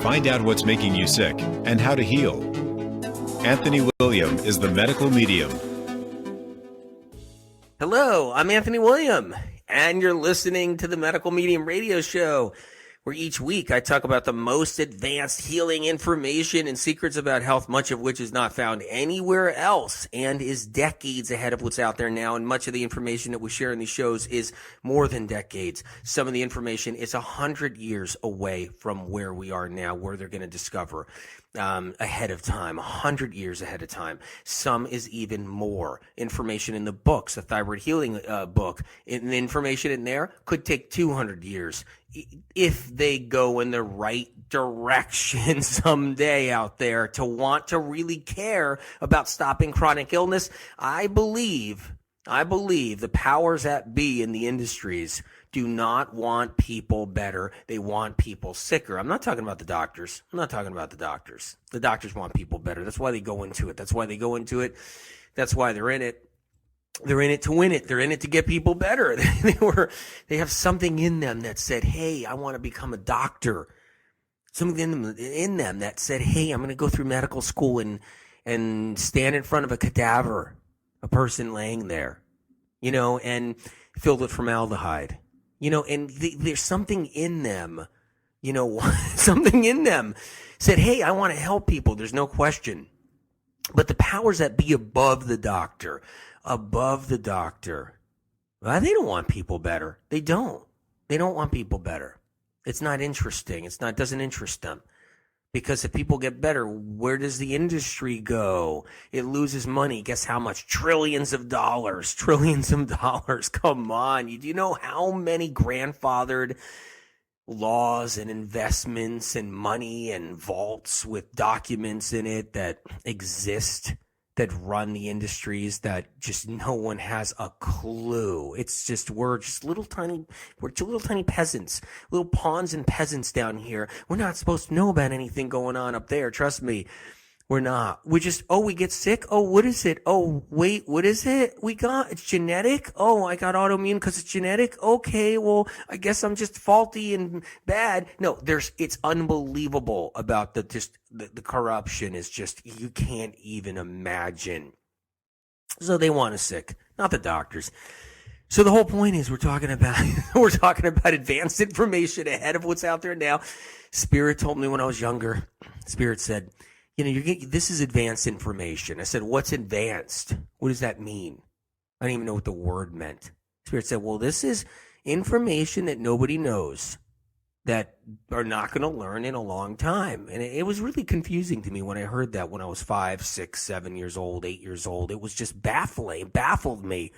Find out what's making you sick and how to heal. Anthony William is the medical medium. Hello, I'm Anthony William, and you're listening to the Medical Medium Radio Show, where each week I talk about the most advanced healing information and secrets about health, much of which is not found anywhere else and is decades ahead of what's out there now. And much of the information that we share in these shows is more than decades. Some of the information is 100 years away from where we are now, where they're going to discover ahead of time, 100 years ahead of time. Some is even more. Information in the books, the thyroid healing book, and the information in there could take 200 years if they go in the right direction someday out there to want to really care about stopping chronic illness. I believe the powers that be in the industries do not want people better. They want people sicker. I'm not talking about the doctors. The doctors want people better. That's why they go into it. That's why they're in it. They're in it to win it. They're in it to get people better. They have something in them that said, hey, I want to become a doctor. Something in them that said, hey, I'm going to go through medical school and stand in front of a cadaver, a person laying there, and filled with formaldehyde. And there's something in them, something in them said, hey, I want to help people. There's no question. But the powers that be above the doctor, well, they don't want people better. They don't want people better. It's not interesting. It doesn't interest them. Because if people get better, where does the industry go? It loses money. Guess how much? Trillions of dollars. Come on. Do you know how many grandfathered laws and investments and money and vaults with documents in it that exist, that run the industries, that just no one has a clue? It's just, we're little tiny peasants, little pawns and peasants down here. We're not supposed to know about anything going on up there. Trust me, we're not. We get sick. Oh, what is it? Oh, wait, what is it? It's genetic. Oh, I got autoimmune because it's genetic. Okay, well, I guess I'm just faulty and bad. No, it's unbelievable about the corruption is just, you can't even imagine. So they want us sick, not the doctors. So the whole point is we're talking about advanced information ahead of what's out there now. Spirit told me when I was younger, Spirit said, this is advanced information. I said, what's advanced? What does that mean? I didn't even know what the word meant. Spirit said, well, this is information that nobody knows, that are not going to learn in a long time. And it was really confusing to me when I heard that when I was 5, 6, 7 years old, 8 years old. It was just baffling. It baffled me.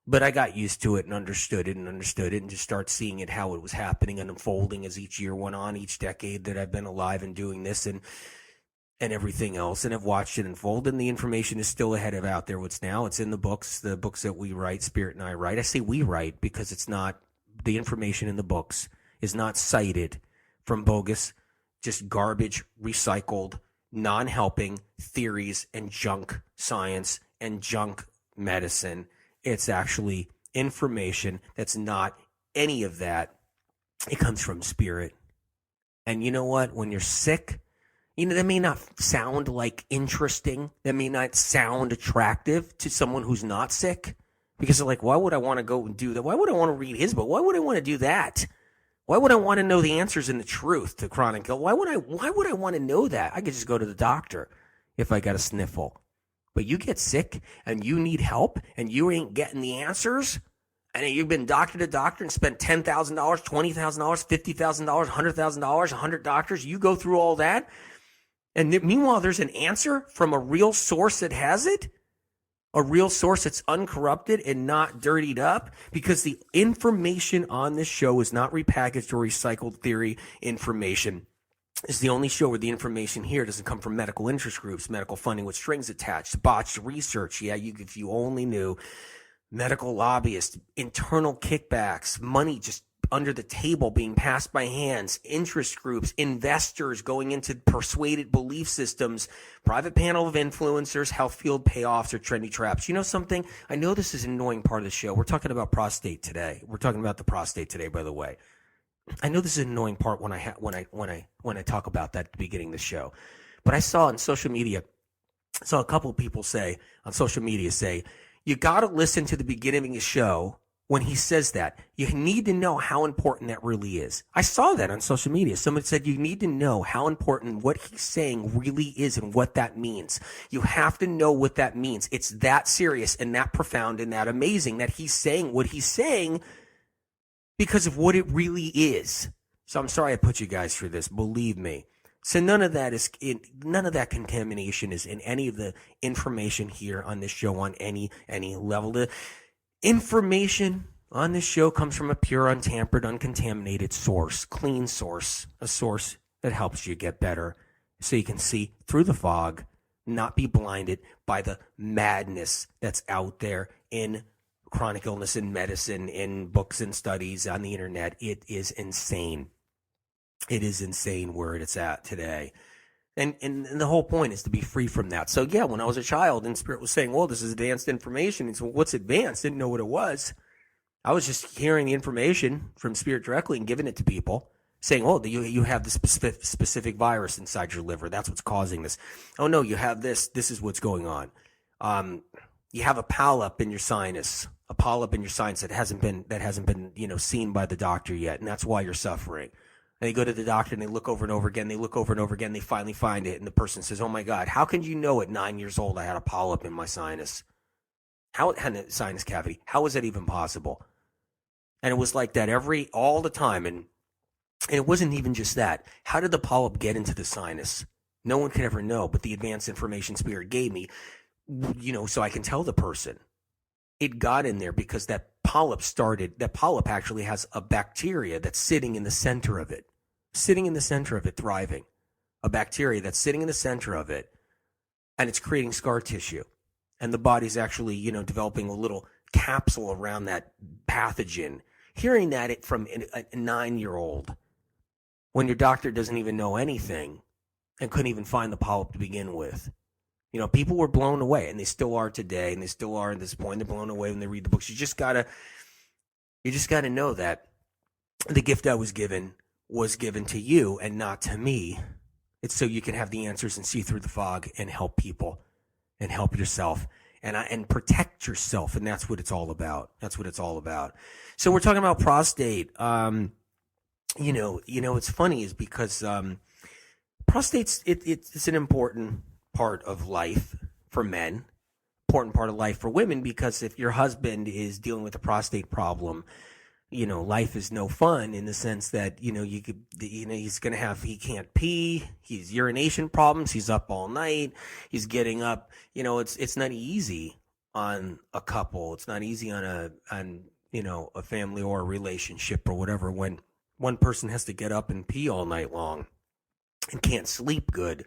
But I got used to it and understood it and just start seeing it, how it was happening and unfolding as each year went on, each decade that I've been alive and doing this and everything else, and I've watched it unfold, and the information is still ahead of out there. It's in the books that we write, Spirit and I write. I say we write because it's not, the information in the books is not cited from bogus, just garbage, recycled, non-helping theories and junk science and junk medicine. It's actually information that's not any of that. It comes from Spirit. And you know what? When you're sick, that may not sound like interesting. That may not sound attractive to someone who's not sick, because they're like, why would I want to go and do that? Why would I want to read his book? Why would I want to do that? Why would I want to know the answers and the truth to chronic illness? Why would I want to know that? I could just go to the doctor if I got a sniffle. But you get sick and you need help and you ain't getting the answers, and you've been doctor to doctor and spent $10,000, $20,000, $50,000, $100,000, 100 doctors. You go through all that. And meanwhile, there's an answer from a real source that has it, a real source that's uncorrupted and not dirtied up, because the information on this show is not repackaged or recycled theory information. It's the only show where the information here doesn't come from medical interest groups, medical funding with strings attached, botched research. Yeah, if you only knew, medical lobbyists, internal kickbacks, money just under the table being passed by hands, interest groups, investors going into persuaded belief systems, private panel of influencers, health field payoffs, or trendy traps. You know something? I know this is an annoying part of the show. We're talking about prostate today. We're talking about the prostate today, by the way. I know this is an annoying part when I talk about that at the beginning of the show. But I saw on social media, a couple of people say on social media say, you got to listen to the beginning of the show when he says that. You need to know how important that really is. I saw that on social media. Someone said you need to know how important what he's saying really is and what that means. You have to know what that means. It's that serious and that profound and that amazing that he's saying what he's saying because of what it really is. So I'm sorry I put you guys through this. Believe me. So none of that contamination is in any of the information here on this show on any level. The information on this show comes from a pure, untampered, uncontaminated source, clean source, a source that helps you get better so you can see through the fog, not be blinded by the madness that's out there in chronic illness in medicine, in books and studies on the internet. It is insane. It is insane where it's at today. And the whole point is to be free from that. So, yeah, when I was a child and Spirit was saying, well, this is advanced information. And so what's advanced? Didn't know what it was. I was just hearing the information from Spirit directly and giving it to people, saying, oh, you have this specific virus inside your liver. That's what's causing this. Oh, no, you have this. This is what's going on. You have a polyp in your sinus, that hasn't been seen by the doctor yet, and that's why you're suffering. And they go to the doctor and they look over and over again. They finally find it. And the person says, oh, my God, how can you know at 9 years old I had a polyp in my sinus? How it had a sinus cavity? How was that even possible? And it was like that all the time. And it wasn't even just that. How did the polyp get into the sinus? No one could ever know. But the advanced information Spirit gave me, so I can tell the person. It got in there because that polyp actually has a bacteria that's sitting in the center of it. Thriving. A bacteria that's sitting in the center of it, and it's creating scar tissue. And the body's actually, developing a little capsule around that pathogen. Hearing that from a 9-year-old, when your doctor doesn't even know anything and couldn't even find the polyp to begin with. People were blown away, and they still are today, and they still are at this point. They're blown away when they read the books. You just gotta know that the gift I was given to you and not to me. It's so you can have the answers and see through the fog and help people and help yourself and protect yourself. And that's what it's all about. So we're talking about prostate. It's funny is because prostate's it's an important part of life for men, important part of life for women, because if your husband is dealing with a prostate problem, life is no fun in the sense that, he can't pee, he's urination problems, he's up all night, he's getting up, it's not easy on a couple. It's not easy on a family or a relationship or whatever when one person has to get up and pee all night long and can't sleep good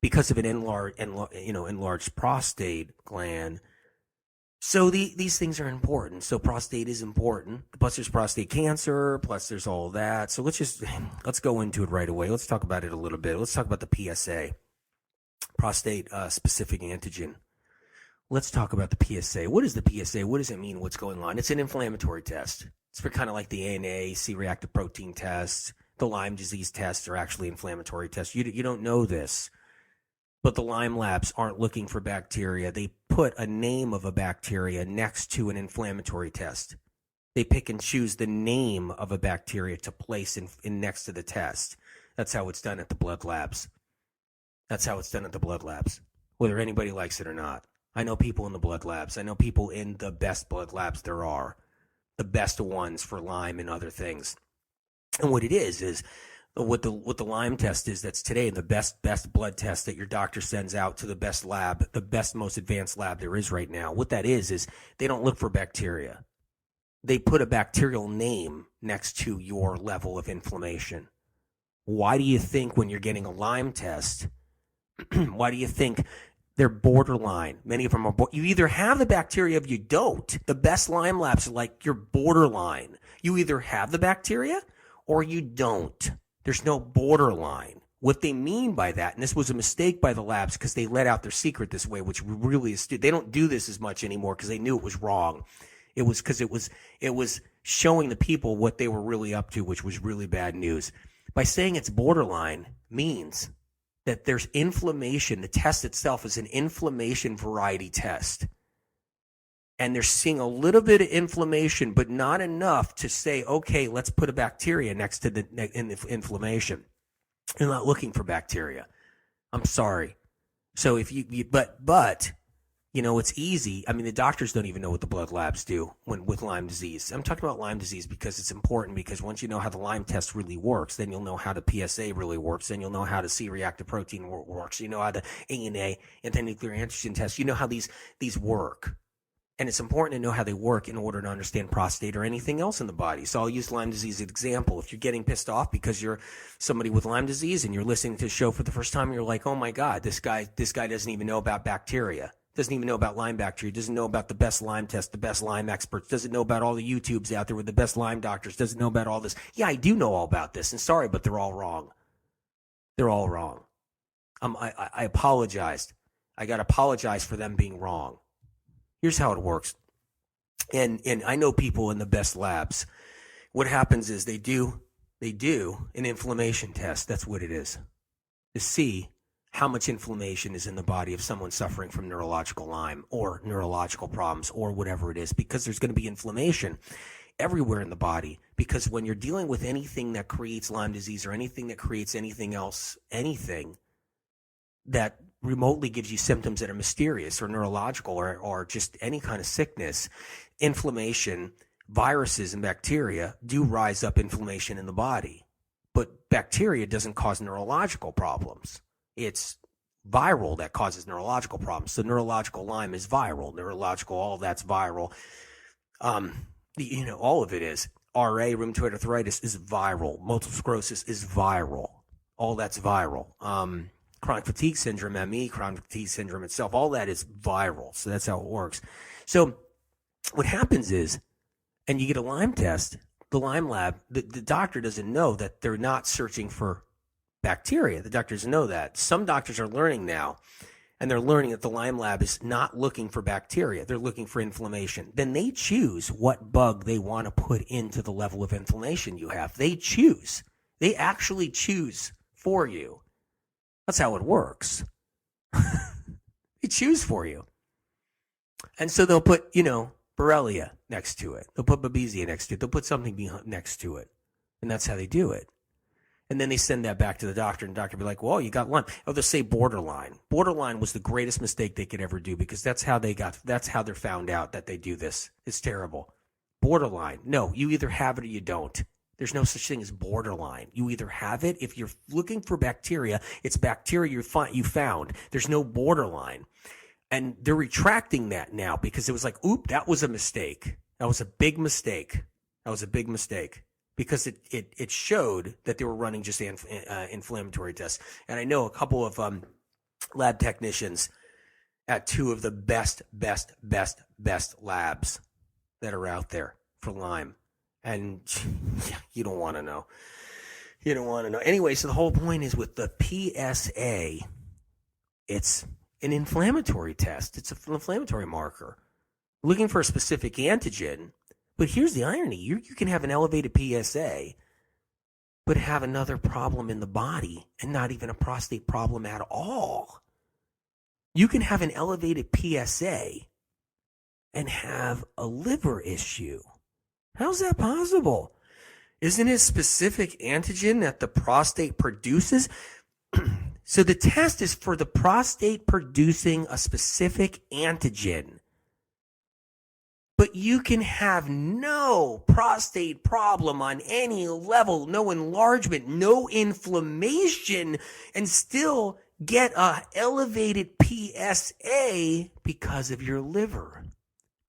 because of an enlarged prostate gland. So these things are important. So prostate is important. Plus there's prostate cancer. Plus there's all that. So let's go into it right away. Let's talk about it a little bit. Let's talk about the PSA, prostate specific antigen. Let's talk about the PSA. What is the PSA? What does it mean? What's going on? It's an inflammatory test. It's for kind of like the ANA, C-reactive protein tests. The Lyme disease tests are actually inflammatory tests. You don't know this. But the Lyme labs aren't looking for bacteria. They put a name of a bacteria next to an inflammatory test. They pick and choose the name of a bacteria to place in next to the test. That's how it's done at the blood labs. Whether anybody likes it or not. I know people in the blood labs. I know people in the best blood labs there are. The best ones for Lyme and other things. And what it is what the Lyme test is, that's today the best blood test that your doctor sends out to the best lab, the best, most advanced lab there is right now. What that is they don't look for bacteria. They put a bacterial name next to your level of inflammation. Why do you think when you're getting a Lyme test, why do you think they're borderline? Many of them are, you either have the bacteria or you don't. The best Lyme labs are like, you're borderline. You either have the bacteria or you don't. There's no borderline. What they mean by that, and this was a mistake by the labs because they let out their secret this way, which really is, they don't do this as much anymore because they knew it was wrong. It was because it was showing the people what they were really up to, which was really bad news. By saying it's borderline means that there's inflammation. The test itself is an inflammation variety test. And they're seeing a little bit of inflammation, but not enough to say, okay, let's put a bacteria next to the inflammation. They're not looking for bacteria. I'm sorry. So if but it's easy. I mean, the doctors don't even know what the blood labs do with Lyme disease. I'm talking about Lyme disease because it's important, because once you know how the Lyme test really works, then you'll know how the PSA really works. Then you'll know how the C-reactive protein works. You know how the ANA, anti-nuclear antigen test, you know how these work. And it's important to know how they work in order to understand prostate or anything else in the body. So I'll use Lyme disease as an example. If you're getting pissed off because you're somebody with Lyme disease and you're listening to the show for the first time, you're like, oh my God, this guy doesn't even know about bacteria, doesn't even know about Lyme bacteria, doesn't know about the best Lyme test, the best Lyme experts, doesn't know about all the YouTubes out there with the best Lyme doctors, doesn't know about all this. Yeah, I do know all about this, and sorry, but they're all wrong. They're all wrong. I apologized. I got to apologize for them being wrong. Here's how it works. And I know people in the best labs. What happens is they do an inflammation test. That's what it is. To see how much inflammation is in the body of someone suffering from neurological Lyme or neurological problems or whatever it is, because there's going to be inflammation everywhere in the body. Because when you're dealing with anything that creates Lyme disease or anything that creates anything else, anything that remotely gives you symptoms that are mysterious or neurological or just any kind of sickness, inflammation, viruses and bacteria do rise up inflammation in the body. But bacteria doesn't cause neurological problems. It's viral that causes neurological problems. So neurological Lyme is viral. Neurological, all that's viral. All of it is. RA, rheumatoid arthritis, is viral. Multiple sclerosis is viral. All that's viral. Chronic fatigue syndrome, ME, chronic fatigue syndrome itself, all that is viral. So that's how it works. So what happens is, and you get a Lyme test, the Lyme lab, the doctor doesn't know that they're not searching for bacteria. The doctors know that. Some doctors are learning now, and they're learning that the Lyme lab is not looking for bacteria. They're looking for inflammation. Then they choose what bug they want to put into the level of inflammation you have. They choose. They actually choose for you. That's how it works. They choose for you. And so they'll put, Borrelia next to it. They'll put Babesia next to it. They'll put something next to it. And that's how they do it. And then they send that back to the doctor, and the doctor will be like, well, you got Lyme. Oh, they'll say borderline. Borderline was the greatest mistake they could ever do, because that's how they're found out that they do this. It's terrible. Borderline. No, you either have it or you don't. There's no such thing as borderline. You either have it. If you're looking for bacteria, it's bacteria you found. There's no borderline. And they're retracting that now, because it was like, oop, that was a mistake. That was a big mistake. Because it showed that they were running just inflammatory tests. And I know a couple of lab technicians at two of the best labs that are out there for Lyme. And you don't want to know. Anyway, so the whole point is with the PSA, it's an inflammatory test. It's an inflammatory marker. Looking for a specific antigen. But here's the irony. You can have an elevated PSA, but have another problem in the body and not even a prostate problem at all. You can have an elevated PSA and have a liver issue. How's that possible? Isn't it a specific antigen that the prostate produces? So the test is for the prostate producing a specific antigen. But you can have no prostate problem on any level, no enlargement, no inflammation, and still get a elevated PSA because of your liver.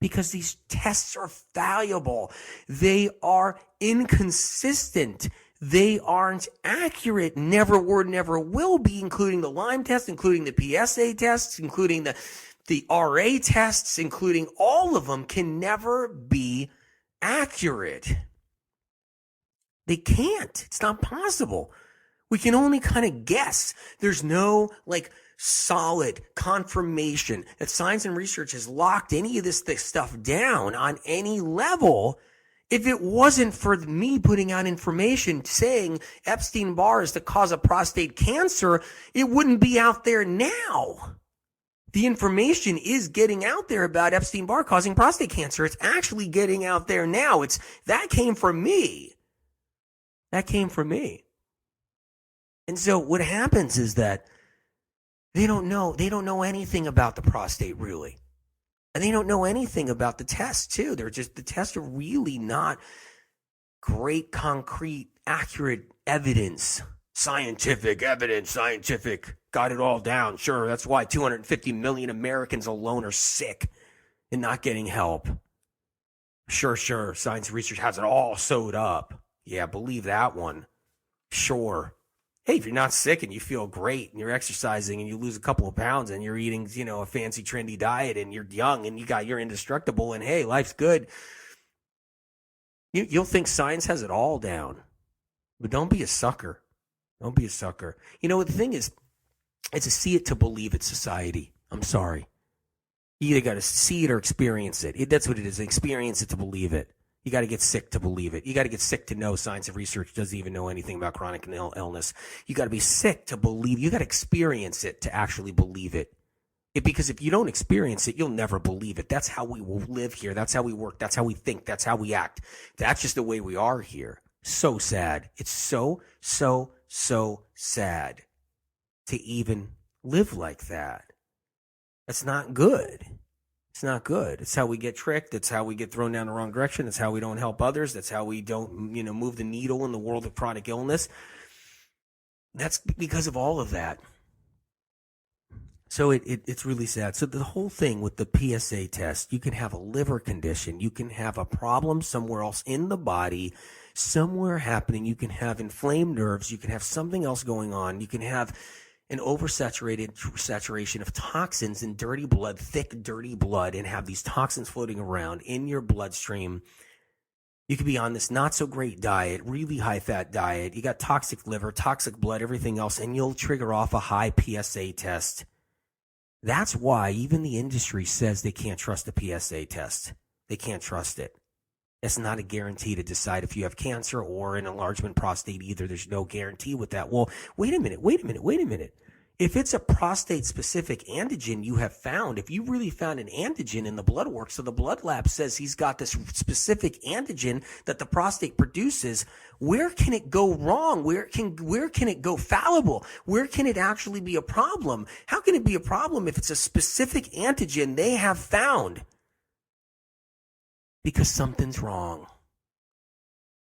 Because these tests are fallible. They are inconsistent. They aren't accurate. Never were, never will be, including the Lyme test, including the PSA tests, including the RA tests, including all of them, can never be accurate. They can't. It's not possible. We can only kind of guess. There's no solid confirmation that science and research has locked any of this stuff down on any level. If it wasn't for me putting out information saying Epstein-Barr is the cause of prostate cancer, it wouldn't be out there now. The information is getting out there about Epstein-Barr causing prostate cancer. It's actually getting out there now. That came from me. That came from me. And so what happens is that they don't know anything about the prostate, really. And they don't know anything about the tests, too. The tests are really not great, concrete, accurate evidence. Scientific evidence, got it all down. Sure, that's why 250 million Americans alone are sick and not getting help. Sure, science and research has it all sewed up. Yeah, believe that one. Sure. Hey, if you're not sick and you feel great and you're exercising and you lose a couple of pounds and you're eating, a fancy trendy diet and you're young and you're indestructible and hey, life's good. You'll think science has it all down. But don't be a sucker. Don't be a sucker. The thing is, it's a see it to believe it society. I'm sorry. You either got to see it or experience it. That's what it is. Experience it to believe it. You got to get sick to believe it. You got to get sick to know science and research doesn't even know anything about chronic illness. You got to be sick to believe. You got to experience it to actually believe it. Because if you don't experience it, you'll never believe it. That's how we will live here. That's how we work. That's how we think. That's how we act. That's just the way we are here. So sad. It's so sad to even live like that. That's not good. It's not good. It's how we get tricked. It's how we get thrown down the wrong direction. It's how we don't help others. That's how we don't, move the needle in the world of chronic illness. That's because of all of that. So it's really sad. So the whole thing with the PSA test, you can have a liver condition. You can have a problem somewhere else in the body, somewhere happening. You can have inflamed nerves. You can have something else going on. You can have an saturation of toxins in dirty blood, thick, dirty blood, and have these toxins floating around in your bloodstream. You could be on this not so great diet, really high fat diet. You got toxic liver, toxic blood, everything else, and you'll trigger off a high PSA test. That's why even the industry says they can't trust the PSA test. They can't trust it. It's not a guarantee to decide if you have cancer or an enlargement prostate either. There's no guarantee with that. Well, wait a minute. If it's a prostate-specific antigen you have found, if you really found an antigen in the blood work, so the blood lab says he's got this specific antigen that the prostate produces, where can it go wrong? Where can it go fallible? Where can it actually be a problem? How can it be a problem if it's a specific antigen they have found? Because something's wrong.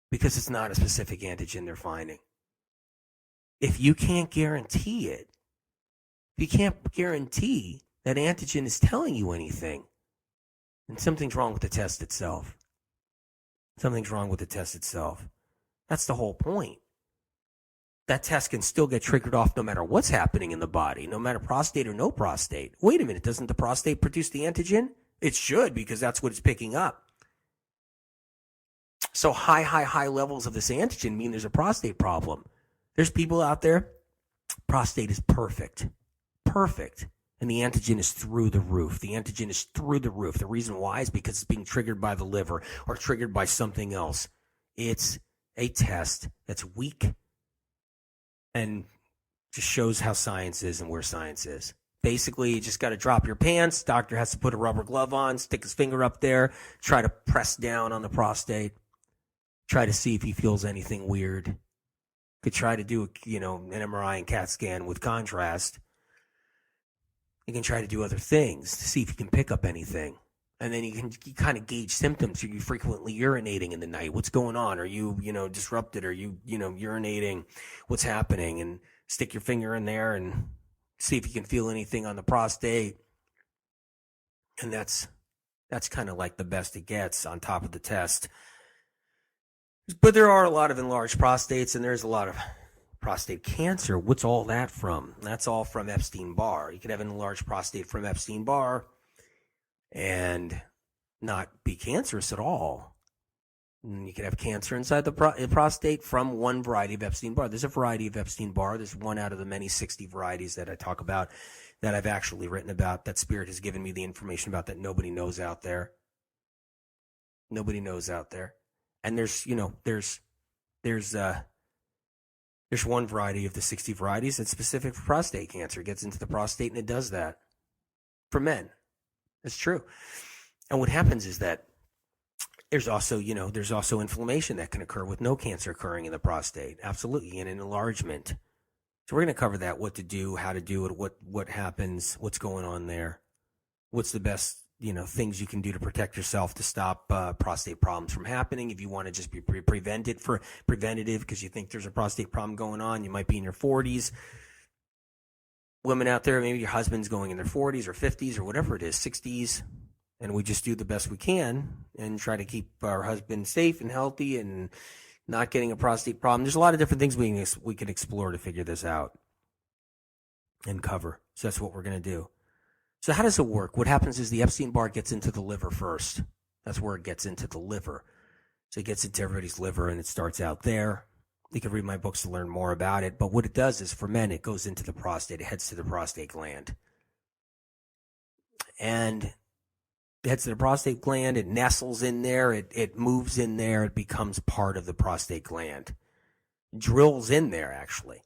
Because it's not a specific antigen they're finding. If you can't guarantee it, if you can't guarantee that antigen is telling you anything, then something's wrong with the test itself. Something's wrong with the test itself. That's the whole point. That test can still get triggered off no matter what's happening in the body, no matter prostate or no prostate. Wait a minute, doesn't the prostate produce the antigen? It should, because that's what it's picking up. So high levels of this antigen mean there's a prostate problem. There's people out there, prostate is perfect. And the antigen is through the roof. The reason why is because it's being triggered by the liver or triggered by something else. It's a test that's weak and just shows how science is and where science is. Basically, you just got to drop your pants. Doctor has to put a rubber glove on, stick his finger up there, try to press down on the prostate, try to see if he feels anything weird. Could try to do, an MRI and CAT scan with contrast. You can try to do other things to see if you can pick up anything. And then you kind of gauge symptoms. Are you frequently urinating in the night? What's going on? Are you, disrupted? Are you, urinating? What's happening? And stick your finger in there and see if you can feel anything on the prostate. And that's kind of like the best it gets on top of the test. But there are a lot of enlarged prostates, and there's a lot of prostate cancer. What's all that from? That's all from Epstein-Barr. You could have an enlarged prostate from Epstein-Barr and not be cancerous at all. And you can have cancer inside the prostate from one variety of Epstein-Barr. There's a variety of Epstein-Barr. There's one out of the many 60 varieties that I talk about, that I've actually written about, that Spirit has given me the information about, that nobody knows out there. Nobody knows out there. And there's one variety of the 60 varieties that's specific for prostate cancer. It gets into the prostate and it does that for men. It's true. And what happens is that there's also inflammation that can occur with no cancer occurring in the prostate. Absolutely. And an enlargement. So we're going to cover that, what to do, how to do it, what happens, what's going on there, what's the best, things you can do to protect yourself to stop prostate problems from happening. If you want to just be preventative because you think there's a prostate problem going on, you might be in your 40s. Women out there, maybe your husband's going in their 40s or 50s or whatever it is, 60s. And we just do the best we can and try to keep our husband safe and healthy and not getting a prostate problem. There's a lot of different things we can explore to figure this out and cover. So that's what we're going to do. So how does it work? What happens is the Epstein-Barr gets into the liver first. That's where it gets into the liver. So it gets into everybody's liver and it starts out there. You can read my books to learn more about it. But what it does is, for men, it goes into the prostate. It heads to the prostate gland. And it heads to the prostate gland. It nestles in there. It moves in there. It becomes part of the prostate gland. Drills in there, actually.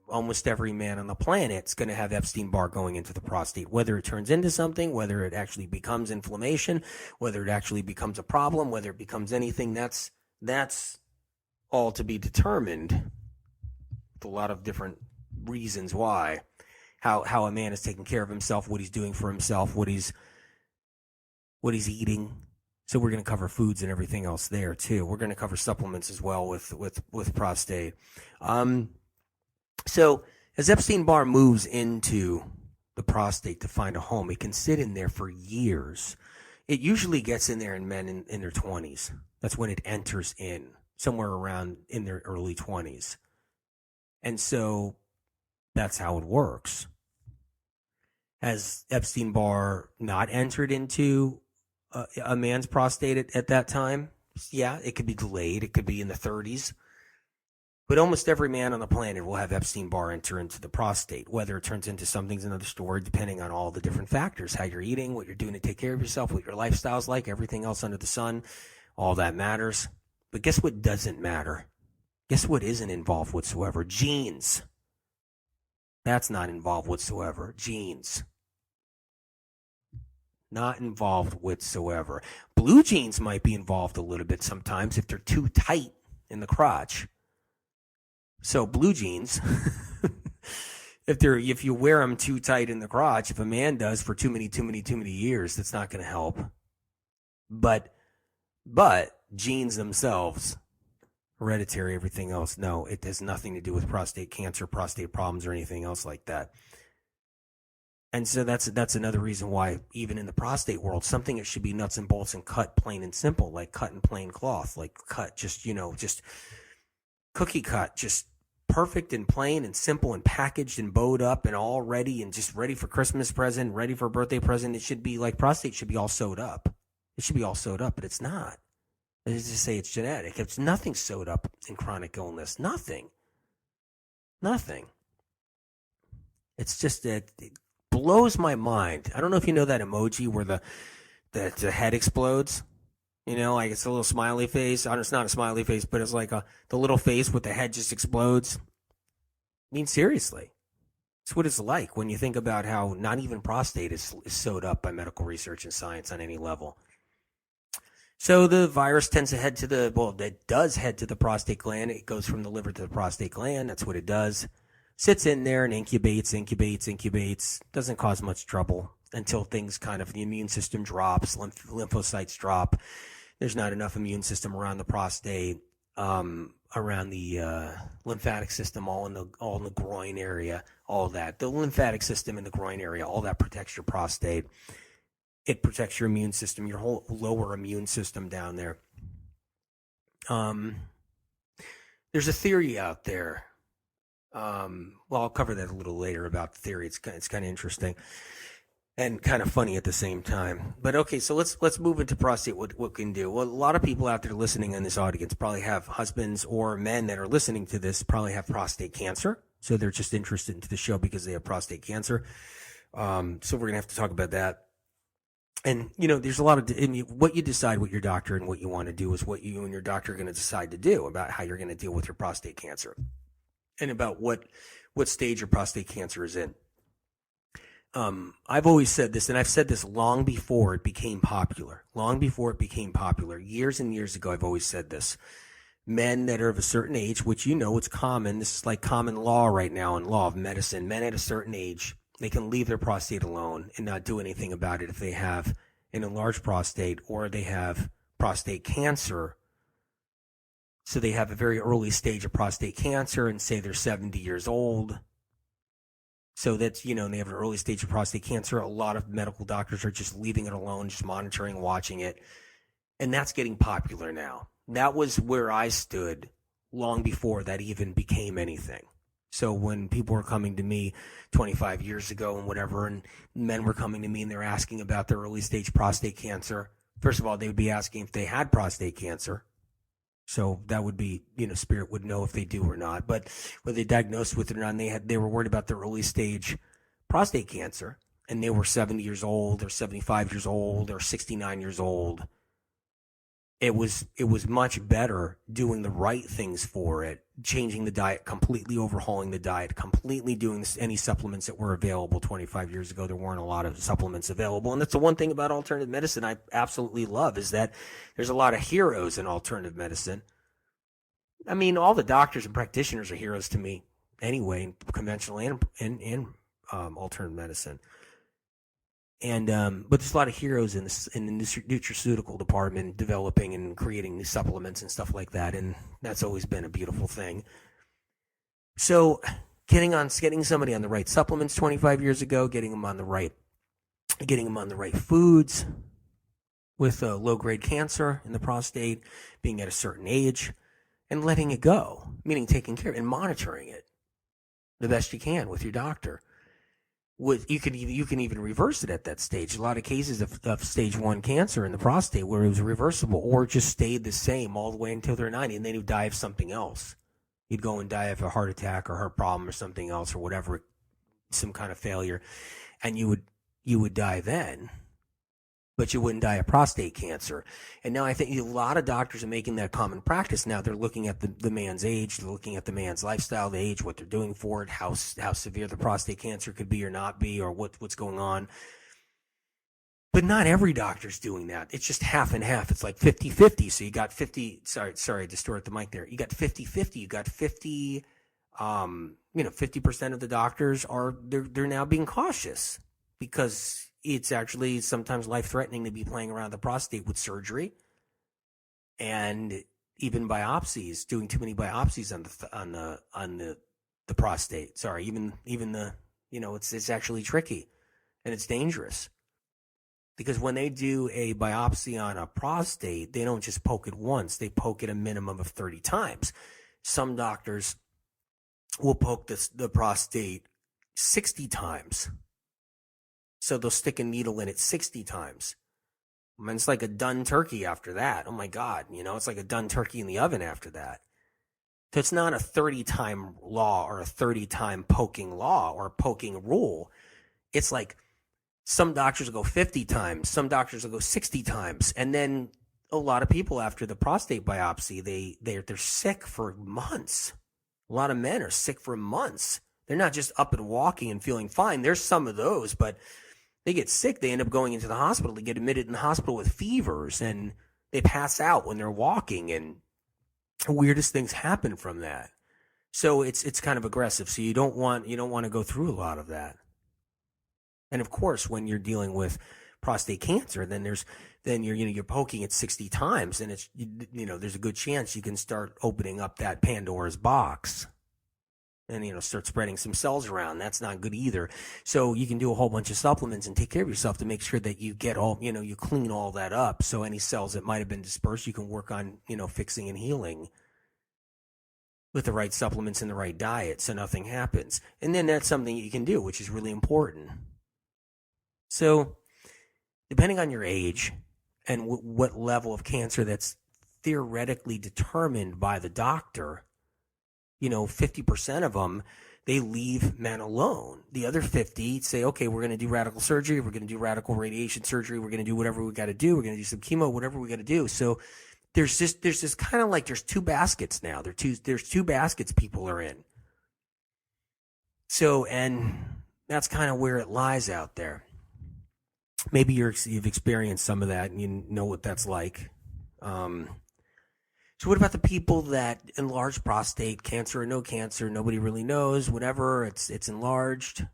Almost every man on the planet is going to have Epstein-Barr going into the prostate, whether it turns into something, whether it actually becomes inflammation, whether it actually becomes a problem, whether it becomes anything. That's all to be determined. With a lot of different reasons why. How a man is taking care of himself, what he's doing for himself, what he's eating. So we're going to cover foods and everything else there too. We're going to cover supplements as well with prostate. So as Epstein-Barr moves into the prostate to find a home, it can sit in there for years. It usually gets in there in men in their 20s. That's when it enters in, somewhere around in their early 20s. And so that's how it works. Has Epstein-Barr not entered into a man's prostate at that time? Yeah, it could be delayed. It could be in the 30s. But almost every man on the planet will have Epstein-Barr enter into the prostate. Whether it turns into something's another story, depending on all the different factors, how you're eating, what you're doing to take care of yourself, what your lifestyle's like, everything else under the sun, all that matters. But guess what doesn't matter? Guess what isn't involved whatsoever? Genes. That's not involved whatsoever. Genes. Not involved whatsoever. Blue genes might be involved a little bit sometimes if they're too tight in the crotch. So blue jeans, if you wear them too tight in the crotch, if a man does for too many years, that's not going to help. But genes themselves, hereditary, everything else, no, it has nothing to do with prostate cancer, prostate problems, or anything else like that. And so that's another reason why, even in the prostate world, something that should be nuts and bolts and cut plain and simple, like cut in plain cloth, like cut just cookie cut, just perfect and plain and simple and packaged and bowed up and all ready and just ready for Christmas present, ready for a birthday present. It should be like prostate should be all sewed up. It should be all sewed up, but it's not. Let's just say it's genetic. It's nothing sewed up in chronic illness. Nothing. It's just it blows my mind. I don't know if you know that emoji where the head explodes. Like it's a little smiley face. It's not a smiley face, but it's like the little face with the head just explodes. I mean, seriously. It's what it's like when you think about how not even prostate is sewed up by medical research and science on any level. So the virus tends to it does head to the prostate gland. It goes from the liver to the prostate gland. That's what it does. Sits in there and incubates. Doesn't cause much trouble until things the immune system drops, lymphocytes drop. There's not enough immune system around the prostate, around the lymphatic system, all in the groin area, all that. The lymphatic system in the groin area, all that protects your prostate. It protects your immune system, your whole lower immune system down there. There's a theory out there. I'll cover that a little later about the theory. It's kind of interesting. and kind of funny at the same time. But okay, so let's move into prostate. What we can do? Well, a lot of people out there listening in this audience probably have husbands or men that are listening to this probably have prostate cancer, so they're just interested into the show because they have prostate cancer. So we're gonna have to talk about that. And there's a lot of what you decide with your doctor and what you want to do is what you and your doctor are going to decide to do about how you're going to deal with your prostate cancer, and about what stage your prostate cancer is in. I've always said this, and I've said this long before it became popular. Years and years ago, I've always said this. Men that are of a certain age, which it's common. This is like common law right now in law of medicine. Men at a certain age, they can leave their prostate alone and not do anything about it if they have an enlarged prostate or they have prostate cancer. So they have a very early stage of prostate cancer and say they're 70 years old. So that's, they have an early stage of prostate cancer. A lot of medical doctors are just leaving it alone, just monitoring, watching it. And that's getting popular now. That was where I stood long before that even became anything. So when people were coming to me 25 years ago and whatever, and men were coming to me and they're asking about their early stage prostate cancer, first of all, they would be asking if they had prostate cancer. So that would be, Spirit would know if they do or not. But whether they diagnosed with it or not, they were worried about their early stage prostate cancer, and they were 70 years old or 75 years old or 69 years old. It was much better doing the right things for it, changing the diet, completely overhauling the diet, completely doing any supplements that were available 25 years ago. There weren't a lot of supplements available. And that's the one thing about alternative medicine I absolutely love is that there's a lot of heroes in alternative medicine. I mean, all the doctors and practitioners are heroes to me anyway, in conventional and alternative medicine. And but there's a lot of heroes in the nutraceutical department developing and creating new supplements and stuff like that, and that's always been a beautiful thing. So getting somebody on the right supplements 25 years ago, getting them on the right foods with low grade cancer in the prostate, being at a certain age, and letting it go, meaning taking care and monitoring it the best you can with your doctor. You can even reverse it at that stage. A lot of cases of stage 1 cancer in the prostate where it was reversible or just stayed the same all the way until they're 90, and then you'd die of something else. You'd go and die of a heart attack or heart problem or something else or whatever, some kind of failure, and you would die then, but you wouldn't die of prostate cancer. And now I think a lot of doctors are making that common practice now. They're looking at the man's age, they're looking at the man's lifestyle, the age, what they're doing for it, how severe the prostate cancer could be or not be, or what's going on. But not every doctor's doing that. It's just half and half. It's like 50-50. So you got 50, sorry, I distorted the mic there. You got 50-50. You got 50, 50% of the doctors they're now being cautious because it's actually sometimes life-threatening to be playing around the prostate with surgery and even biopsies, doing too many biopsies on the prostate. Sorry, even the it's actually tricky and it's dangerous because when they do a biopsy on a prostate, they don't just poke it once; they poke it a minimum of 30 times. Some doctors will poke the prostate 60 times. So they'll stick a needle in it 60 times. I mean, it's like a done turkey after that. Oh my God, it's like a done turkey in the oven after that. So it's not a 30-time law or a 30-time poking law or poking rule. It's like some doctors will go 50 times, some doctors will go 60 times. And then a lot of people after the prostate biopsy, they're sick for months. A lot of men are sick for months. They're not just up and walking and feeling fine. There's some of those, but they get sick. They end up going into the hospital. They get admitted in the hospital with fevers, and they pass out when they're walking, and the weirdest things happen from that. So it's kind of aggressive. So you don't want to go through a lot of that. And of course, when you're dealing with prostate cancer, then you're poking it 60 times, and it's there's a good chance you can start opening up that Pandora's box. And, start spreading some cells around. That's not good either. So you can do a whole bunch of supplements and take care of yourself to make sure that you get all, you clean all that up. So any cells that might have been dispersed, you can work on, fixing and healing with the right supplements and the right diet so nothing happens. And then that's something you can do, which is really important. So depending on your age and what level of cancer that's theoretically determined by the doctor, 50% of them, they leave men alone. The other 50 say, okay, we're going to do radical surgery. We're going to do radical radiation surgery. We're going to do whatever we got to do. We're going to do some chemo, whatever we got to do. So there's this kind of like, there's two baskets now. There's two baskets people are in. So, and that's kind of where it lies out there. Maybe you've experienced some of that and you know what that's like. So what about the people that enlarged prostate, cancer or no cancer, nobody really knows, whatever, it's enlarged.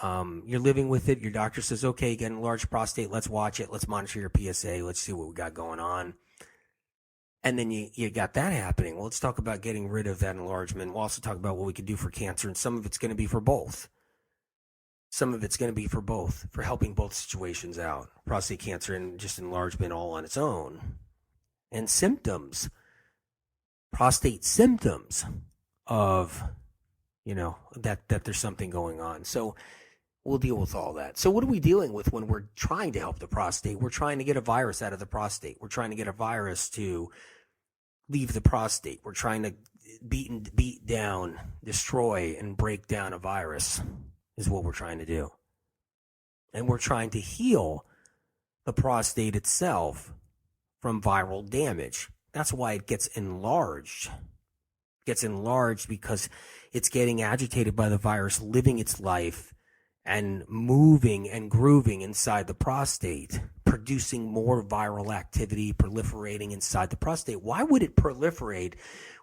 You're living with it. Your doctor says, okay, you got enlarged prostate. Let's watch it. Let's monitor your PSA. Let's see what we got going on. And then you got that happening. Well, let's talk about getting rid of that enlargement. We'll also talk about what we can do for cancer, and some of it's going to be for both. Some of it's going to be for both, for helping both situations out. Prostate cancer and just enlargement all on its own. And symptoms, prostate symptoms of, that there's something going on. So we'll deal with all that. So what are we dealing with when we're trying to help the prostate? We're trying to get a virus out of the prostate. We're trying to get a virus to leave the prostate. We're trying to beat down, destroy, and break down a virus is what we're trying to do. And we're trying to heal the prostate itself from viral damage. That's why it gets enlarged. It gets enlarged because it's getting agitated by the virus, living its life and moving and grooving inside the prostate, producing more viral activity, proliferating inside the prostate. Why would it proliferate?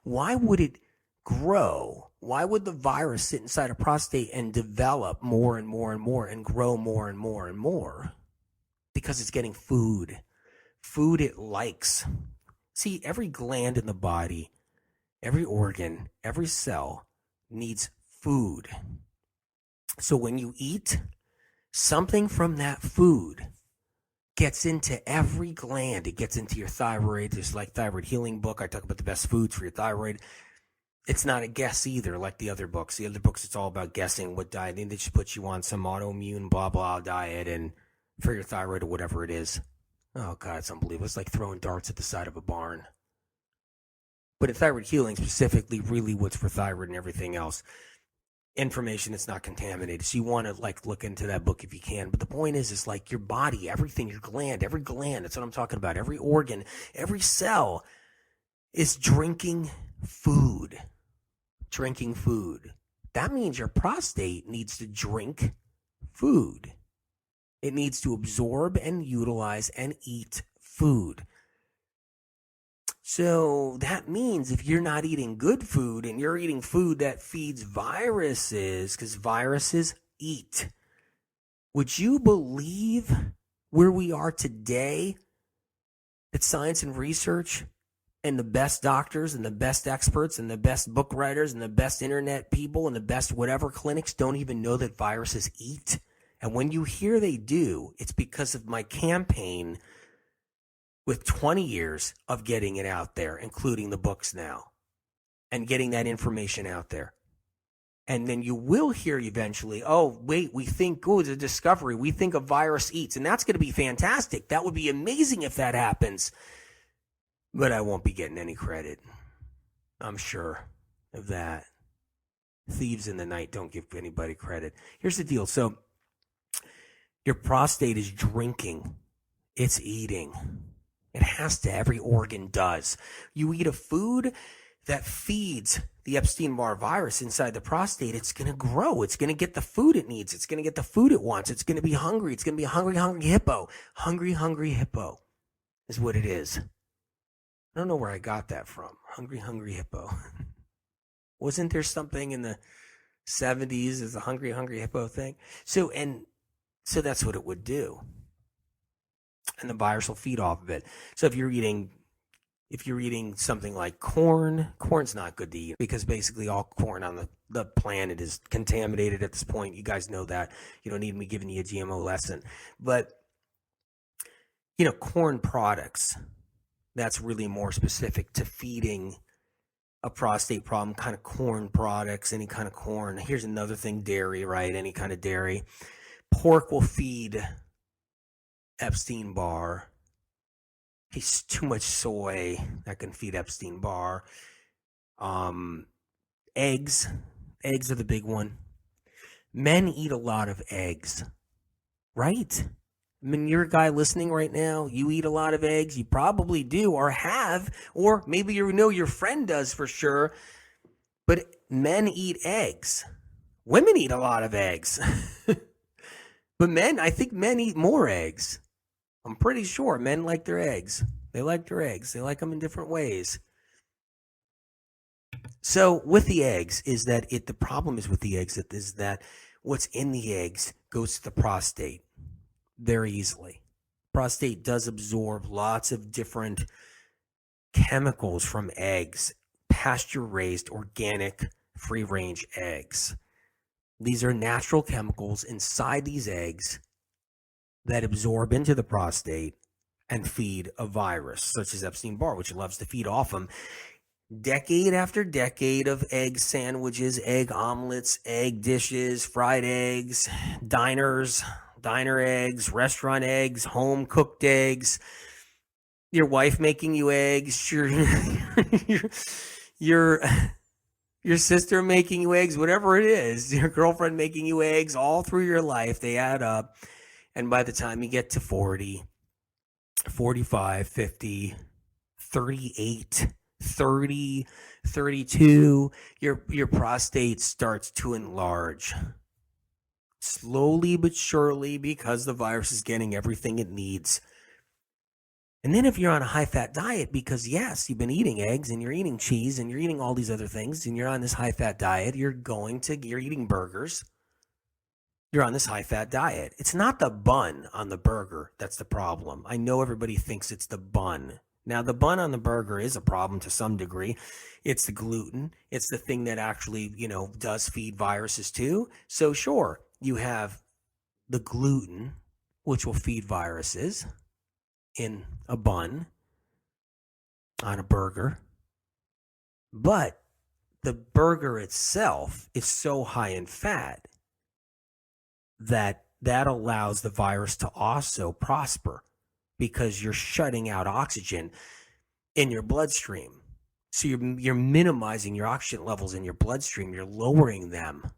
Why would it grow? Why would the virus sit inside a prostate and develop more and more and more and grow more and more and more? Because it's getting food. Food it likes. See, every gland in the body, every organ, every cell needs food. So when you eat, something from that food gets into every gland. It gets into your thyroid. There's like thyroid healing book. I talk about the best foods for your thyroid. It's not a guess either, like the other books. The other books, it's all about guessing what diet. They just put you on some autoimmune blah blah diet and for your thyroid or whatever it is. Oh, God, it's unbelievable. It's like throwing darts at the side of a barn. But in thyroid healing, specifically, really what's for thyroid and everything else, information that's not contaminated. So you want to, look into that book if you can. But the point is like your body, everything, your gland, every gland, that's what I'm talking about. Every organ, every cell is drinking food. Drinking food. That means your prostate needs to drink food. It needs to absorb and utilize and eat food. So that means if you're not eating good food and you're eating food that feeds viruses, because viruses eat, would you believe where we are today? That science and research and the best doctors and the best experts and the best book writers and the best internet people and the best whatever clinics don't even know that viruses eat? And when you hear they do, it's because of my campaign with 20 years of getting it out there, including the books now, and getting that information out there. And then you will hear eventually, oh, wait, we think, it's a discovery. We think a virus eats. And that's going to be fantastic. That would be amazing if that happens. But I won't be getting any credit. I'm sure of that. Thieves in the night don't give anybody credit. Here's the deal. So your prostate is drinking. It's eating. It has to. Every organ does. You eat a food that feeds the Epstein-Barr virus inside the prostate, it's going to grow. It's going to get the food it needs. It's going to get the food it wants. It's going to be hungry. It's going to be a hungry, hungry hippo. Hungry, hungry hippo is what it is. I don't know where I got that from. Hungry, hungry hippo. Wasn't there something in the 70s as a hungry, hungry hippo thing? So that's what it would do. And the virus will feed off of it. So if you're eating something like corn's not good to eat because basically all corn on the planet is contaminated at this point. You guys know that. You don't need me giving you a GMO lesson. But, corn products, that's really more specific to feeding a prostate problem, kind of corn products, any kind of corn. Here's another thing, dairy, right? Any kind of dairy. Pork will feed Epstein-Barr. He's too much soy that can feed Epstein-Barr. Eggs are the big one. Men eat a lot of eggs, right? I mean, you're a guy listening right now. You eat a lot of eggs. You probably do or have, or maybe you know your friend does for sure. But men eat eggs. Women eat a lot of eggs. But I think men eat more eggs. I'm pretty sure men like their eggs. They like their eggs. They like them in different ways. So with the eggs is that the problem is with the eggs is that what's in the eggs goes to the prostate very easily. Prostate does absorb lots of different chemicals from eggs, pasture-raised, organic, free-range eggs. These are natural chemicals inside these eggs that absorb into the prostate and feed a virus, such as Epstein-Barr, which loves to feed off them. Decade after decade of egg sandwiches, egg omelets, egg dishes, fried eggs, diner eggs, restaurant eggs, home cooked eggs, your wife making you eggs, your sister making you eggs, whatever it is, your girlfriend making you eggs, all through your life, they add up. And by the time you get to 40, 45, 50, 38, 30, 32, your prostate starts to enlarge. Slowly but surely, because the virus is getting everything it needs. And then if you're on a high-fat diet, because yes, you've been eating eggs and you're eating cheese and you're eating all these other things and you're on this high-fat diet, you're eating burgers. You're on this high-fat diet. It's not the bun on the burger that's the problem. I know everybody thinks it's the bun. Now, the bun on the burger is a problem to some degree. It's the gluten. It's the thing that actually, does feed viruses too. So sure, you have the gluten, which will feed viruses in a bun on a burger. But the burger itself is so high in fat that allows the virus to also prosper because you're shutting out oxygen in your bloodstream. So you're minimizing your oxygen levels in your bloodstream. You're lowering them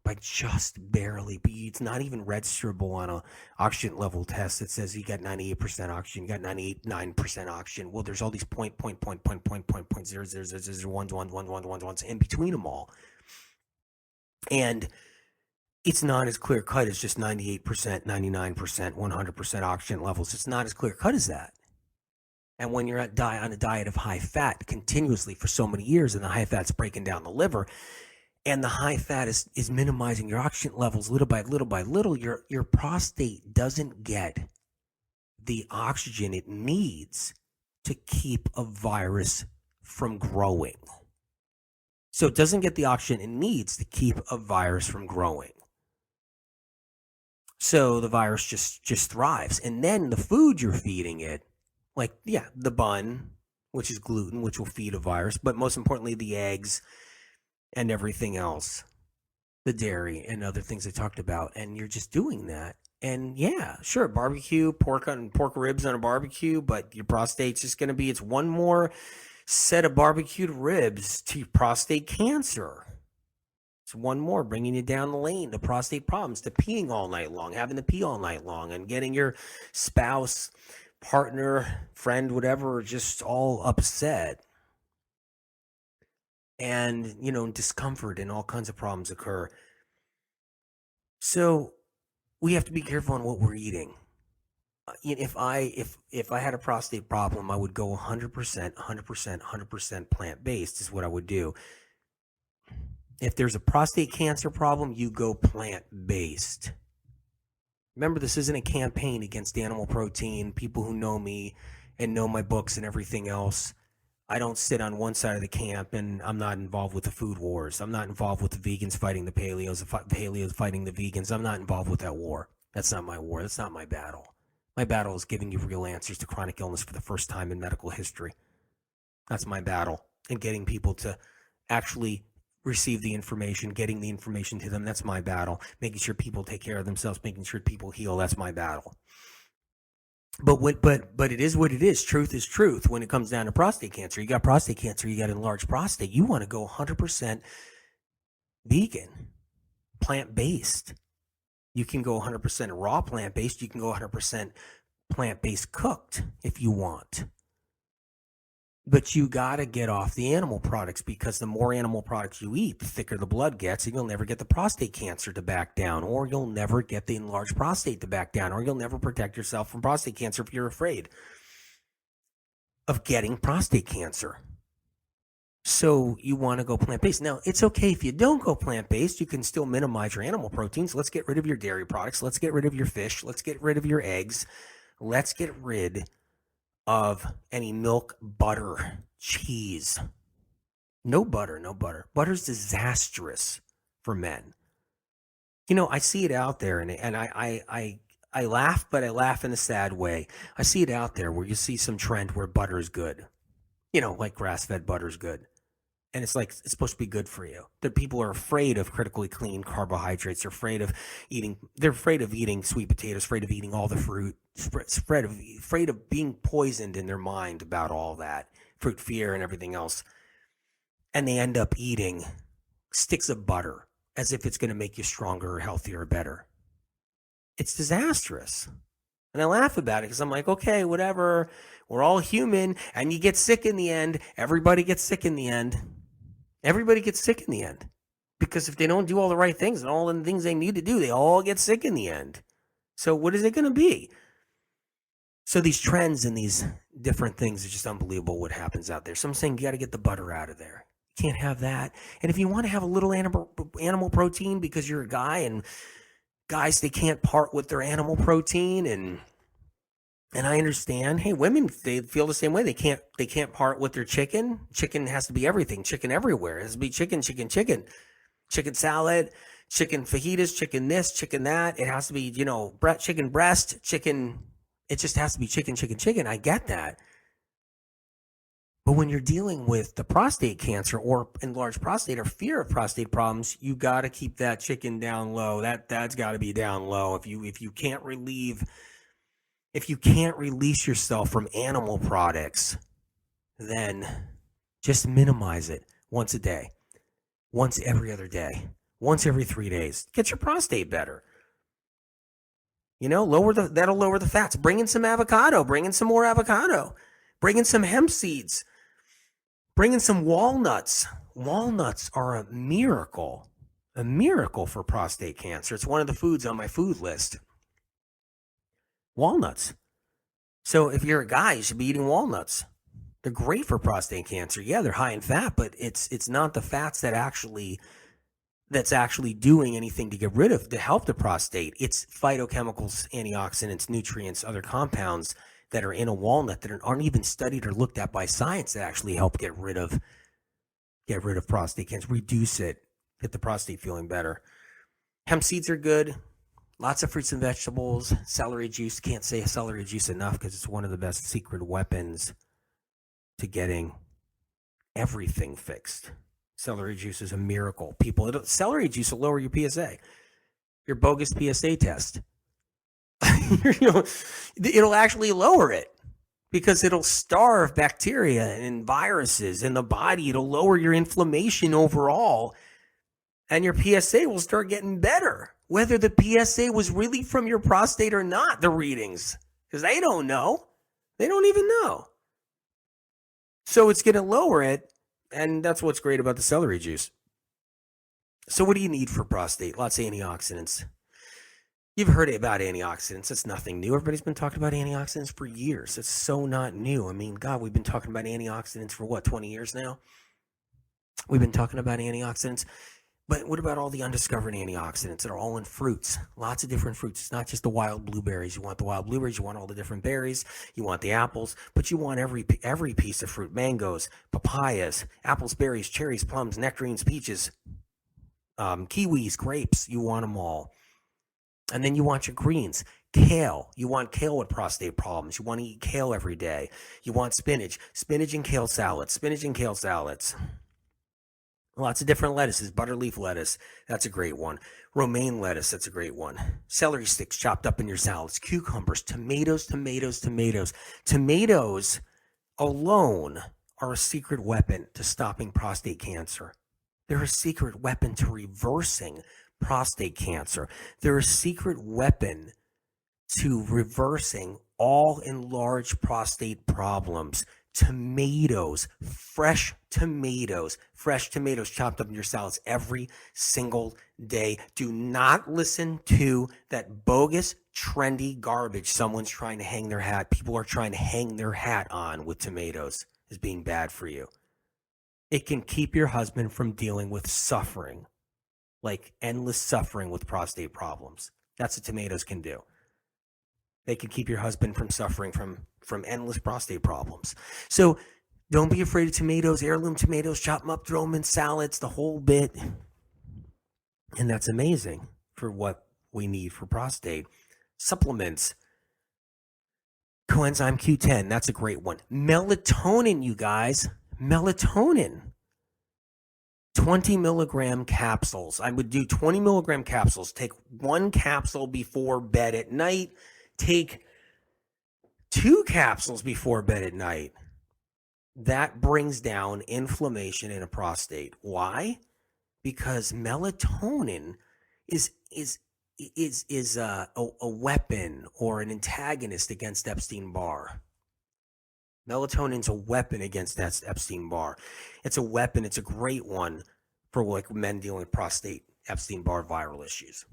by just barely. It's not even registerable on a oxygen level test that says you got 98% oxygen, you got 99% oxygen. Well, there's all these point ones in between them all. And it's not as clear cut as just 98%, 99%, 100% oxygen levels. It's not as clear cut as that. And when you're on a diet of high fat continuously for so many years, and the high fat's breaking down the liver, and the high fat is minimizing your oxygen levels little by little, your prostate doesn't get the oxygen it needs to keep a virus from growing. So it doesn't get the oxygen it needs to keep a virus from growing. So the virus just thrives. And then the food you're feeding it, the bun, which is gluten, which will feed a virus, but most importantly, the eggs and everything else, the dairy and other things I talked about. And you're just doing that. And yeah, sure, barbecue, pork ribs on a barbecue, but your prostate's just going to it's one more set of barbecued ribs to prostate cancer. It's one more bringing you down the lane to prostate problems, to peeing all night long, having to pee all night long, and getting your spouse, partner, friend, whatever, just all upset. And, discomfort and all kinds of problems occur. So we have to be careful on what we're eating. If I had a prostate problem, I would go 100% plant-based is what I would do. If there's a prostate cancer problem, you go plant-based. Remember, this isn't a campaign against animal protein. People who know me and know my books and everything else, I don't sit on one side of the camp, and I'm not involved with the food wars. I'm not involved with the vegans fighting the paleos, the paleos fighting the vegans. I'm not involved with that war. That's not my war. That's not my battle. My battle is giving you real answers to chronic illness for the first time in medical history. That's my battle, and getting people to actually receive the information, getting the information to them, that's my battle. Making sure people take care of themselves, making sure people heal, that's my battle. But it is what it is. Truth is truth when it comes down to prostate cancer. You got prostate cancer, you got enlarged prostate. You want to go 100% vegan, plant-based. You can go 100% raw plant-based. You can go 100% plant-based cooked if you want. But you got to get off the animal products, because the more animal products you eat, the thicker the blood gets, and you'll never get the prostate cancer to back down, or you'll never get the enlarged prostate to back down, or you'll never protect yourself from prostate cancer if you're afraid of getting prostate cancer. So you want to go plant-based. Now, it's okay if you don't go plant-based. You can still minimize your animal proteins. Let's get rid of your dairy products. Let's get rid of your fish. Let's get rid of your eggs. Let's get rid of any milk, butter, cheese. No butter, no butter. Butter's disastrous for men. You know, I see it out there, and I laugh, but I laugh in a sad way. I see it out there where you see some trend where butter's good. You know, like grass-fed butter's good. And it's like, it's supposed to be good for you. The people are afraid of critically clean carbohydrates. They're afraid of eating sweet potatoes, afraid of eating all the fruit, afraid of being poisoned in their mind about all that, fruit fear and everything else. And they end up eating sticks of butter as if it's going to make you stronger or healthier or better. It's disastrous. And I laugh about it because I'm like, okay, whatever. We're all human, and you get sick in the end. Everybody gets sick in the end. Everybody gets sick in the end. Because if they don't do all the right things and all the things they need to do, they all get sick in the end. So what is it going to be? So these trends and these different things, it's just unbelievable what happens out there. So I'm saying you got to get the butter out of there. You can't have that. And if you want to have a little animal protein because you're a guy, and guys, they can't part with their animal protein, and I understand. Hey, women, they feel the same way. They can't part with their chicken. Chicken has to be everything. Chicken everywhere. It has to be chicken. Chicken salad, chicken fajitas, chicken this, chicken that. It has to be, chicken breast, chicken. It just has to be chicken. I get that. But when you're dealing with the prostate cancer or enlarged prostate or fear of prostate problems, you got to keep that chicken down low. That's got to be down low. If you can't release yourself from animal products, then just minimize it once a day, once every other day, once every 3 days. Get your prostate better. That'll lower the fats. Bring in some avocado. Bring in some more avocado. Bring in some hemp seeds. Bring in some walnuts. Walnuts are a miracle for prostate cancer. It's one of the foods on my food list. Walnuts. So if you're a guy, you should be eating walnuts. They're great for prostate cancer. Yeah, they're high in fat, but it's not the fats that's actually doing anything to help the prostate. It's phytochemicals, antioxidants, nutrients, other compounds that are in a walnut that aren't even studied or looked at by science that actually help get rid of prostate cancer, reduce it, get the prostate feeling better. Hemp seeds are good. Lots of fruits and vegetables. Celery juice. Can't say celery juice enough because it's one of the best secret weapons to getting everything fixed. Celery juice is a miracle. Celery juice will lower your PSA, your bogus PSA test. It'll actually lower it because it'll starve bacteria and viruses in the body. It'll lower your inflammation overall, and your PSA will start getting better. Whether the PSA was really from your prostate or not, the readings, because they don't know. They don't even know. So it's going to lower it, and that's what's great about the celery juice. So what do you need for prostate? Lots of antioxidants. You've heard about antioxidants. It's nothing new. Everybody's been talking about antioxidants for years. It's so not new. I mean, God, we've been talking about antioxidants for 20 years now? We've been talking about antioxidants. But what about all the undiscovered antioxidants that are all in fruits? Lots of different fruits. It's not just the wild blueberries. You want the wild blueberries. You want all the different berries. You want the apples. But you want every piece of fruit. Mangoes, papayas, apples, berries, cherries, plums, nectarines, peaches, kiwis, grapes. You want them all. And then you want your greens. Kale. You want kale with prostate problems. You want to eat kale every day. You want spinach. Spinach and kale salads. Lots of different lettuces. Butterleaf lettuce, that's a great one. Romaine lettuce, that's a great one. Celery sticks chopped up in your salads. Cucumbers, tomatoes, tomatoes, tomatoes. Tomatoes alone are a secret weapon to stopping prostate cancer. They're a secret weapon to reversing prostate cancer. They're a secret weapon to reversing all enlarged prostate problems. Tomatoes, fresh tomatoes chopped up in your salads every single day. Do not listen to that bogus, trendy garbage someone's trying to hang their hat. People are trying to hang their hat on with tomatoes as being bad for you. It can keep your husband from dealing with suffering, like endless suffering with prostate problems. That's what tomatoes can do. They can keep your husband from suffering from endless prostate problems. So don't be afraid of tomatoes, heirloom tomatoes, chop them up, throw them in salads, the whole bit. And that's amazing for what we need for prostate. Supplements. Coenzyme Q10, that's a great one. Melatonin, you guys. Melatonin. 20 milligram capsules. I would do 20 milligram capsules. Take one capsule before bed at night. Take 2 capsules before bed at night. That brings down inflammation in a prostate. Why? Because melatonin is a weapon or an antagonist against Epstein-Barr. Melatonin's a weapon against that Epstein-Barr. It's a weapon. It's a great one for like men dealing with prostate Epstein-Barr viral issues.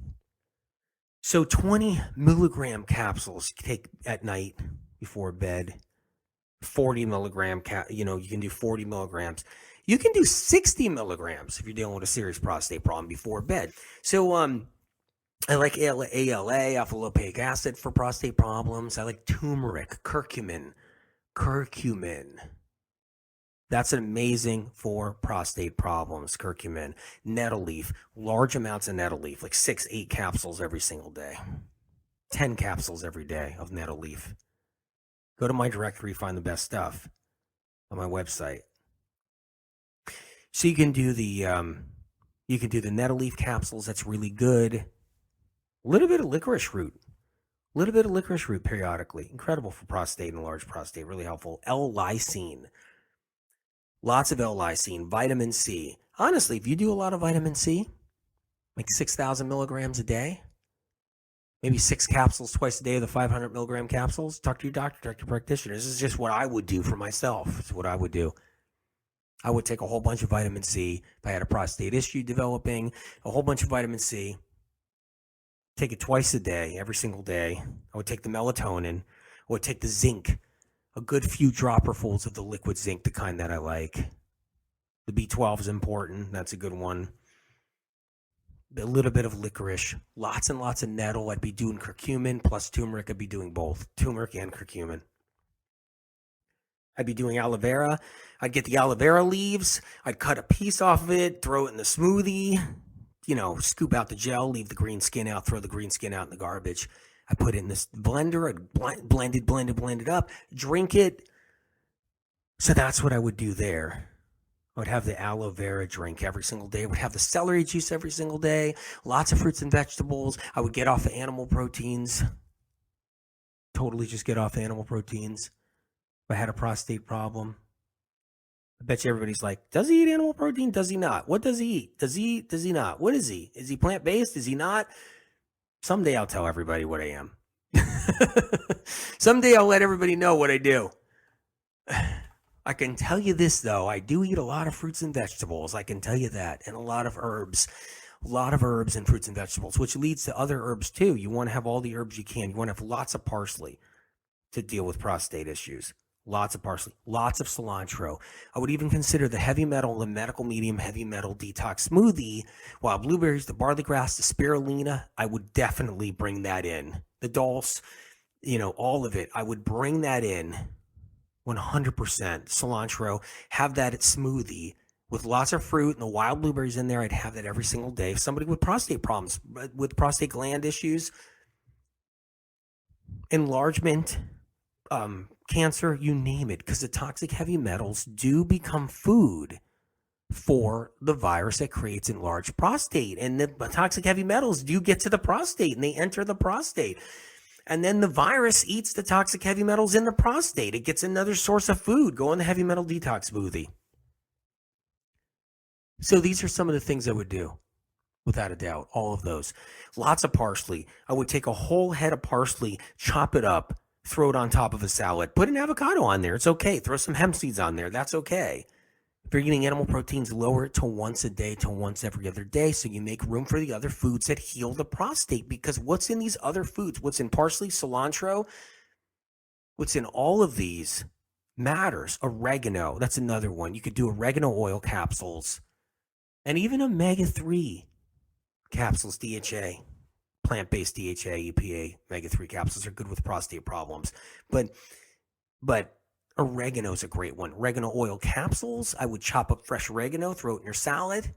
So 20 milligram capsules take at night before bed. 40 milligram, you can do 40 milligrams. You can do 60 milligrams if you're dealing with a serious prostate problem before bed. So I like ALA, alpha lipoic acid for prostate problems. I like turmeric, curcumin. That's amazing for prostate problems, curcumin. Nettle leaf, large amounts of nettle leaf, like 6-8 capsules every single day. 10 capsules every day of nettle leaf. Go to my directory, find the best stuff on my website. So you can do the nettle leaf capsules. That's really good. A little bit of licorice root. Periodically. Incredible for prostate and large prostate. Really helpful. L-lysine. Lots of L-lysine. Vitamin C. Honestly, if you do a lot of vitamin C, like 6,000 milligrams a day, maybe 6 capsules twice a day of the 500 milligram capsules, talk to your doctor, talk to your practitioner. This is just what I would do for myself. It's what I would do. I would take a whole bunch of vitamin C if I had a prostate issue developing, a whole bunch of vitamin C. Take it twice a day, every single day. I would take the melatonin. I would take the zinc, a good few dropperfuls of the liquid zinc, the kind that I like. The B12 is important. That's a good one. A little bit of licorice. Lots and lots of nettle. I'd be doing curcumin plus turmeric. I'd be doing both, turmeric and curcumin. I'd be doing aloe vera. I'd get the aloe vera leaves. I'd cut a piece off of it, throw it in the smoothie. Scoop out the gel, leave the green skin out, throw the green skin out in the garbage. I put it in this blender, I'd blend it up, drink it. So that's what I would do there. I would have the aloe vera drink every single day. I would have the celery juice every single day. Lots of fruits and vegetables. I would get off the animal proteins. Totally just get off animal proteins. If I had a prostate problem. I bet you everybody's like, does he eat animal protein? Does he not? What does he eat? Does he eat? Does he not? What is he? Is he plant-based? Is he not? Someday I'll tell everybody what I am. Someday I'll let everybody know what I do. I can tell you this, though. I do eat a lot of fruits and vegetables. I can tell you that. And a lot of herbs. A lot of herbs and fruits and vegetables, which leads to other herbs, too. You want to have all the herbs you can. You want to have lots of parsley to deal with prostate issues. Lots of parsley, lots of cilantro. I would even consider the heavy metal, the medical medium heavy metal detox smoothie. Wild blueberries, the barley grass, the spirulina, I would definitely bring that in. The dulse, all of it. I would bring that in 100%. Cilantro, have that at smoothie with lots of fruit and the wild blueberries in there. I'd have that every single day. If somebody with prostate problems, with prostate gland issues, enlargement, cancer, you name it, because the toxic heavy metals do become food for the virus that creates enlarged prostate. And the toxic heavy metals do get to the prostate and they enter the prostate. And then the virus eats the toxic heavy metals in the prostate. It gets another source of food. Go on the heavy metal detox smoothie. So these are some of the things I would do, without a doubt, all of those. Lots of parsley. I would take a whole head of parsley, chop it up, throw it on top of a salad. Put an avocado on there. It's okay. Throw some hemp seeds on there. That's okay. If you're eating animal proteins, lower it to once a day to once every other day so you make room for the other foods that heal the prostate. Because what's in these other foods, what's in parsley, cilantro, what's in all of these matters. Oregano, that's another one. You could do oregano oil capsules and even omega-3 capsules, DHA, plant-based DHA, EPA, omega-3 capsules are good with prostate problems. But oregano is a great one. Oregano oil capsules. I would chop up fresh oregano, throw it in your salad.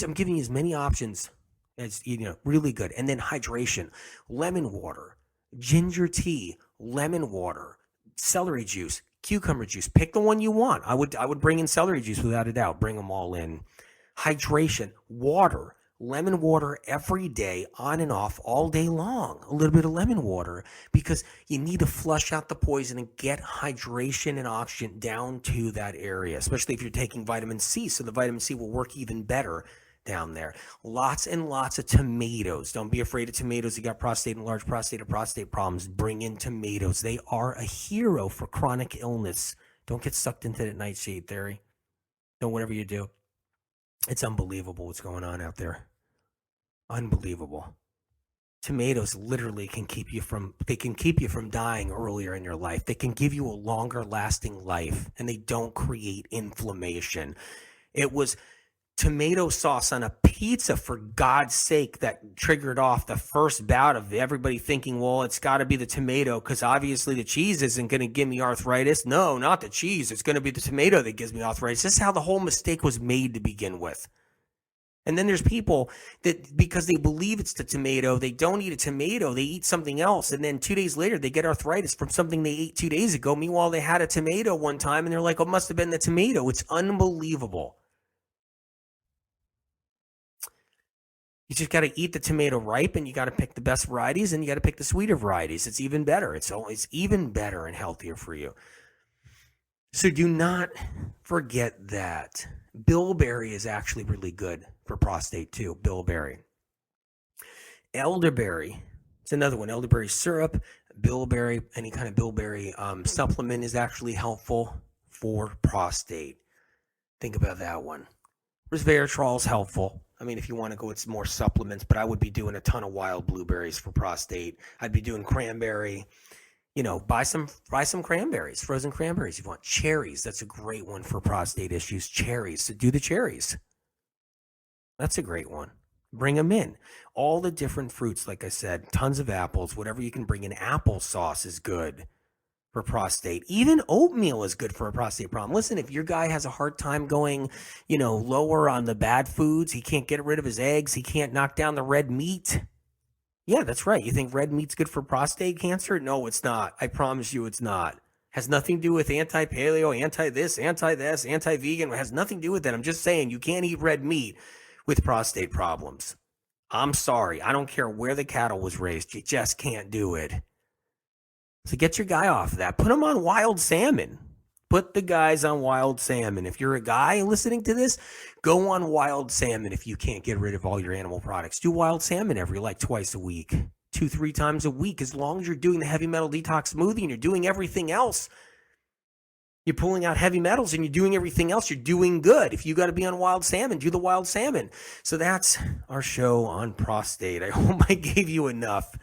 I'm giving you as many options as, really good. And then hydration, lemon water, ginger tea, lemon water, celery juice, cucumber juice. Pick the one you want. I would bring in celery juice without a doubt. Bring them all in. Hydration, water, lemon water every day, on and off, all day long. A little bit of lemon water because you need to flush out the poison and get hydration and oxygen down to that area, especially if you're taking vitamin C. So the vitamin C will work even better down there. Lots and lots of tomatoes. Don't be afraid of tomatoes. You got prostate, enlarged prostate, or prostate problems. Bring in tomatoes. They are a hero for chronic illness. Don't get sucked into that nightshade theory. Don't whatever you do. It's unbelievable what's going on out there. Unbelievable. Tomatoes literally can keep you from dying earlier in your life. They can give you a longer lasting life, and they don't create inflammation. It was tomato sauce on a pizza, for God's sake, that triggered off the first bout of everybody thinking, well, it's got to be the tomato because obviously the cheese isn't going to give me arthritis. No, not the cheese. It's going to be the tomato that gives me arthritis. This is how the whole mistake was made to begin with. And then there's people that, because they believe it's the tomato, they don't eat a tomato, they eat something else. And then 2 days later, they get arthritis from something they ate 2 days ago. Meanwhile, they had a tomato one time and they're like, oh, it must have been the tomato. It's unbelievable. You just got to eat the tomato ripe, and you got to pick the best varieties, and you got to pick the sweeter varieties. It's even better. It's even better and healthier for you. So do not forget that. Bilberry is actually really good for prostate too. Bilberry. Elderberry. It's another one. Elderberry syrup, bilberry, any kind of bilberry supplement is actually helpful for prostate. Think about that one. Resveratrol is helpful. I mean, if you want to go with some more supplements, but I would be doing a ton of wild blueberries for prostate. I'd be doing cranberry. Buy some cranberries, frozen cranberries. If you want cherries, that's a great one for prostate issues. Cherries, so do the cherries. That's a great one. Bring them in. All the different fruits, like I said, tons of apples, whatever you can bring in. Applesauce is good for prostate. Even oatmeal is good for a prostate problem. Listen, if your guy has a hard time going, lower on the bad foods, he can't get rid of his eggs, he can't knock down the red meat. Yeah, that's right. You think red meat's good for prostate cancer? No, it's not. I promise you it's not. Has nothing to do with anti-paleo, anti-this, anti-vegan. It has nothing to do with that. I'm just saying you can't eat red meat with prostate problems. I'm sorry. I don't care where the cattle was raised. You just can't do it. So get your guy off of that. Put him on wild salmon. Put the guys on wild salmon. If you're a guy listening to this, go on wild salmon if you can't get rid of all your animal products. Do wild salmon twice a week, 2-3 times a week, as long as you're doing the heavy metal detox smoothie and you're doing everything else. You're pulling out heavy metals and you're doing everything else. You're doing good. If you got to be on wild salmon, do the wild salmon. So that's our show on prostate. I hope I gave you enough.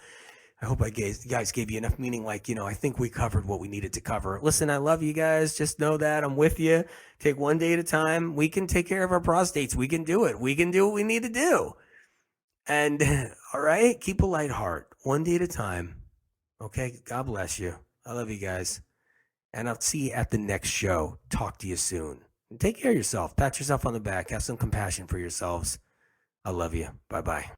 I hope you guys gave you enough meaning, I think we covered what we needed to cover. Listen, I love you guys. Just know that I'm with you. Take one day at a time. We can take care of our prostates. We can do it. We can do what we need to do. And, all right, keep a light heart. One day at a time. Okay, God bless you. I love you guys. And I'll see you at the next show. Talk to you soon. And take care of yourself. Pat yourself on the back. Have some compassion for yourselves. I love you. Bye-bye.